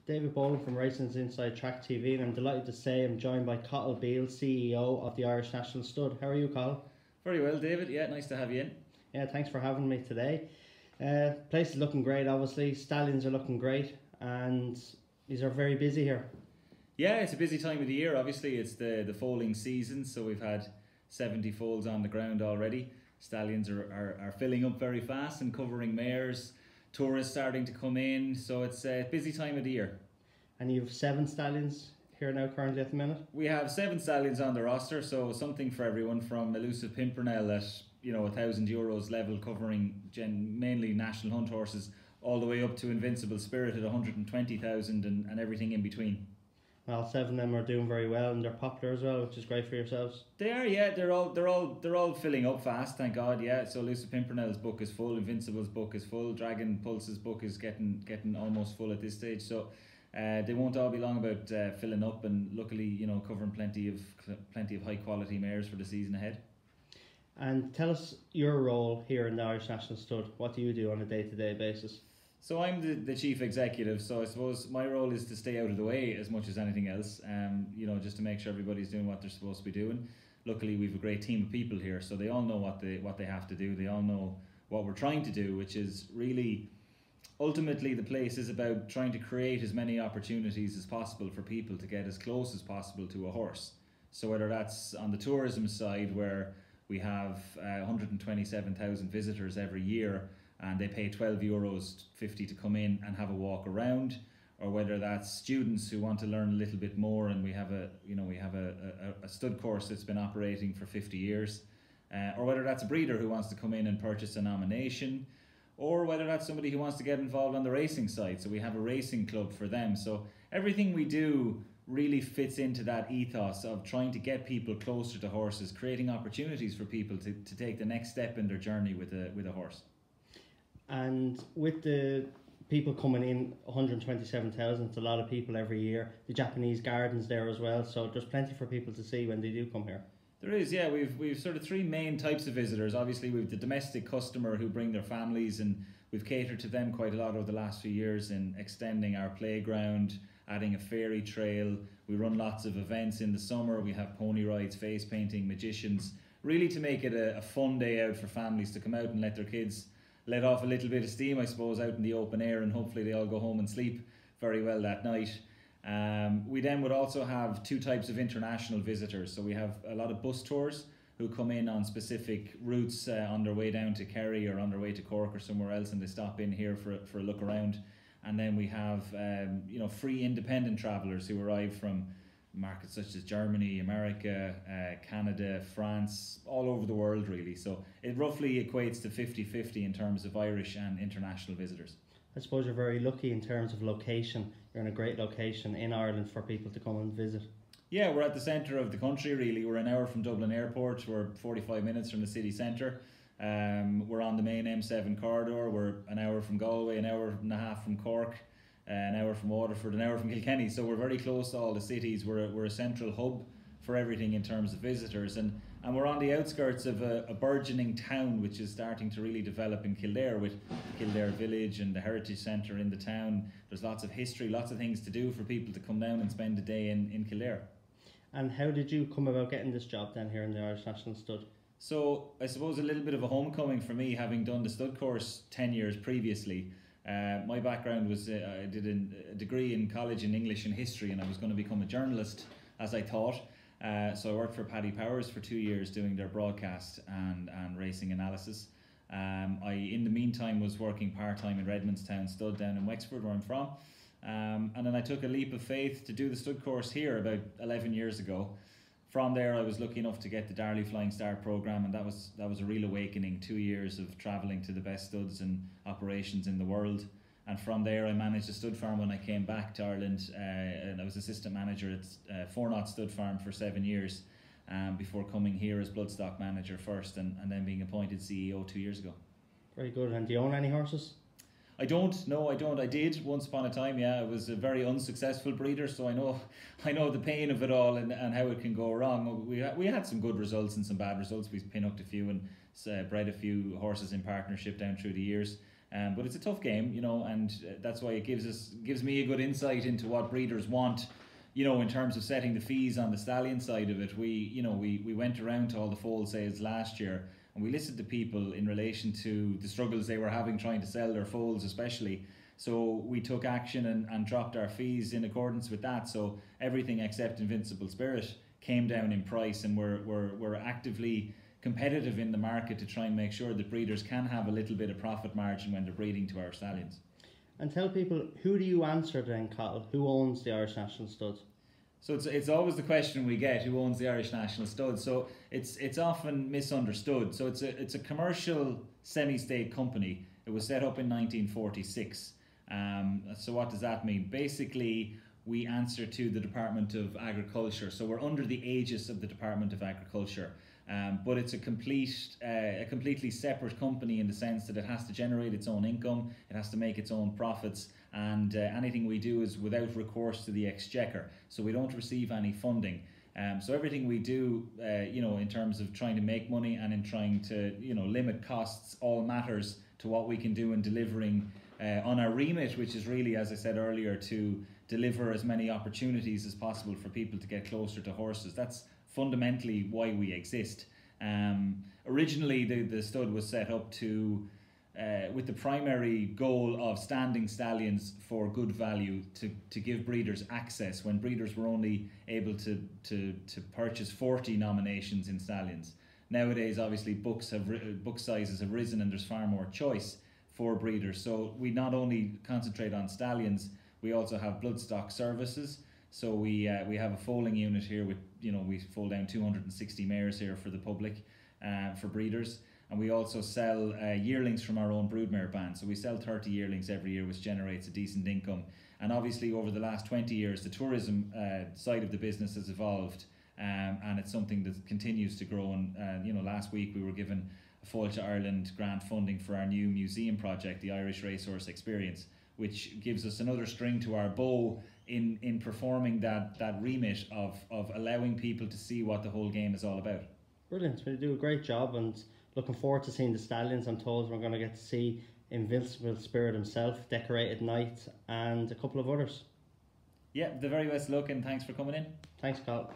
David Boland from Racing's Inside Track TV, and I'm delighted to say I'm joined by Cathal Beale, CEO of the Irish National Stud. How are you, Cathal? Very well, David. Yeah, nice to have you in. Yeah, thanks for having me today. Place is looking great, obviously. Stallions are looking great, and these are very busy here. Yeah, it's a busy time of the year. Obviously, it's the foaling season, so we've had 70 foals on the ground already. Stallions are filling up very fast and covering mares. Tourists starting to come in, so it's a busy time of the year. And you have 7 stallions here now currently at the minute? We have 7 stallions on the roster, so something for everyone, from Elusive Pimpernel at €1,000 level, covering mainly national hunt horses, all the way up to Invincible Spirit at 120,000 and everything in between. Well, 7 of them are doing very well, and they're popular as well, which is great for yourselves. They are, yeah. They're all filling up fast, thank God. Yeah. So Elusive Pimpernel's book is full, Invincible's book is full, Dragon Pulse's book is getting almost full at this stage. So they won't all be long about filling up, and luckily, covering plenty of high quality mares for the season ahead. And tell us your role here in the Irish National Stud. What do you do on a day-to-day basis? So I'm the chief executive, so I suppose my role is to stay out of the way as much as anything else, just to make sure everybody's doing what they're supposed to be doing. Luckily, we've a great team of people here, so they all know what they have to do. They all know what we're trying to do, which is really, ultimately, the place is about trying to create as many opportunities as possible for people to get as close as possible to a horse. So whether that's on the tourism side, where we have 127,000 visitors every year, and they pay €12.50 to come in and have a walk around, or whether that's students who want to learn a little bit more, and we have a stud course that's been operating for 50 years, or whether that's a breeder who wants to come in and purchase a nomination, or whether that's somebody who wants to get involved on the racing side. So we have a racing club for them. So everything we do really fits into that ethos of trying to get people closer to horses, creating opportunities for people to take the next step in their journey with a horse. And with the people coming in, 127,000, it's a lot of people every year. The Japanese gardens there as well, so there's plenty for people to see when they do come here. There is, yeah. We've sort of 3 main types of visitors. Obviously, we've the domestic customer who bring their families, and we've catered to them quite a lot over the last few years in extending our playground, adding a fairy trail. We run lots of events in the summer. We have pony rides, face painting, magicians, really to make it a fun day out for families to come out and let their kids let off a little bit of steam, I suppose, out in the open air, and hopefully they all go home and sleep very well that night. We then would also have 2 types of international visitors. So we have a lot of bus tours who come in on specific routes on their way down to Kerry or on their way to Cork or somewhere else, and they stop in here for a look around. And then we have free independent travellers who arrive from markets such as Germany, America, Canada, France, all over the world really. So it roughly equates to 50-50 in terms of Irish and international visitors. I suppose you're very lucky in terms of location. You're in a great location in Ireland for people to come and visit. Yeah, we're at the centre of the country really. We're an hour from Dublin Airport, we're 45 minutes from the city centre. We're on the main M7 corridor, we're an hour from Galway, an hour and a half from Cork, an hour from Waterford, an hour from Kilkenny, so we're very close to all the cities. We're a central hub for everything in terms of visitors, and we're on the outskirts of a burgeoning town which is starting to really develop in Kildare, with Kildare Village and the Heritage Centre in the town. There's lots of history, lots of things to do for people to come down and spend a day in Kildare. And how did you come about getting this job then here in the Irish National Stud? So I suppose a little bit of a homecoming for me, having done the stud course 10 years previously. My background was I did a degree in college in English and history, and I was going to become a journalist, as I thought. So I worked for Paddy Powers for 2 years doing their broadcast and racing analysis. I, in the meantime, was working part-time in Redmondstown Stud down in Wexford, where I'm from. And then I took a leap of faith to do the stud course here about 11 years ago. From there, I was lucky enough to get the Darley Flying Start programme, and that was a real awakening. 2 years of travelling to the best studs and operations in the world. And from there, I managed a stud farm when I came back to Ireland, and I was assistant manager at Four Knot Stud Farm for 7 years, before coming here as bloodstock manager first, and then being appointed CEO 2 years ago. Very good. And do you own any horses? I don't. No, I don't. I did once upon a time. Yeah, I was a very unsuccessful breeder, so I know the pain of it all and how it can go wrong. We had some good results and some bad results. We pinhooked a few and bred a few horses in partnership down through the years. But it's a tough game, you know, and that's why it gives me a good insight into what breeders want, you know, in terms of setting the fees on the stallion side of it. We went around to all the foal sales last year, and we listened to people in relation to the struggles they were having trying to sell their foals, especially. So we took action and dropped our fees in accordance with that. So everything except Invincible Spirit came down in price, and we're actively competitive in the market to try and make sure that breeders can have a little bit of profit margin when they're breeding to our stallions. And tell people, who do you answer then, Cathal? Who owns the Irish National Stud? So it's always the question we get: who owns the Irish National Stud? So it's often misunderstood. So it's a commercial semi-state company. It was set up in 1946. So what does that mean? Basically, we answer to the Department of Agriculture. So we're under the aegis of the Department of Agriculture. But it's a completely separate company in the sense that it has to generate its own income, it has to make its own profits, and anything we do is without recourse to the Exchequer. So we don't receive any funding. So everything we do, you know, in terms of trying to make money and in trying to, you know, limit costs, all matters to what we can do in delivering on our remit, which is really, as I said earlier, to deliver as many opportunities as possible for people to get closer to horses. That's fundamentally why we exist. Originally, the stud was set up to with the primary goal of standing stallions for good value, to give breeders access when breeders were only able to purchase 40 nominations in stallions. Nowadays, obviously, book sizes have risen and there's far more choice for breeders. So we not only concentrate on stallions, we also have bloodstock services. So we have a foaling unit here with, you know, we foal down 260 mares here for the public, for breeders, and we also sell yearlings from our own broodmare band. So we sell 30 yearlings every year, which generates a decent income. And obviously over the last 20 years, the tourism side of the business has evolved, and it's something that continues to grow. And you know, last week we were given a Foal to Ireland grant funding for our new museum project, the Irish Racehorse Experience, which gives us another string to our bow in performing that remit of allowing people to see what the whole game is all about. Brilliant. Well, you do a great job, and looking forward to seeing the stallions. I'm told we're going to get to see Invincible Spirit himself, Decorated Knight, and a couple of others. Yeah, the very best luck, and thanks for coming in. Thanks, Cathal.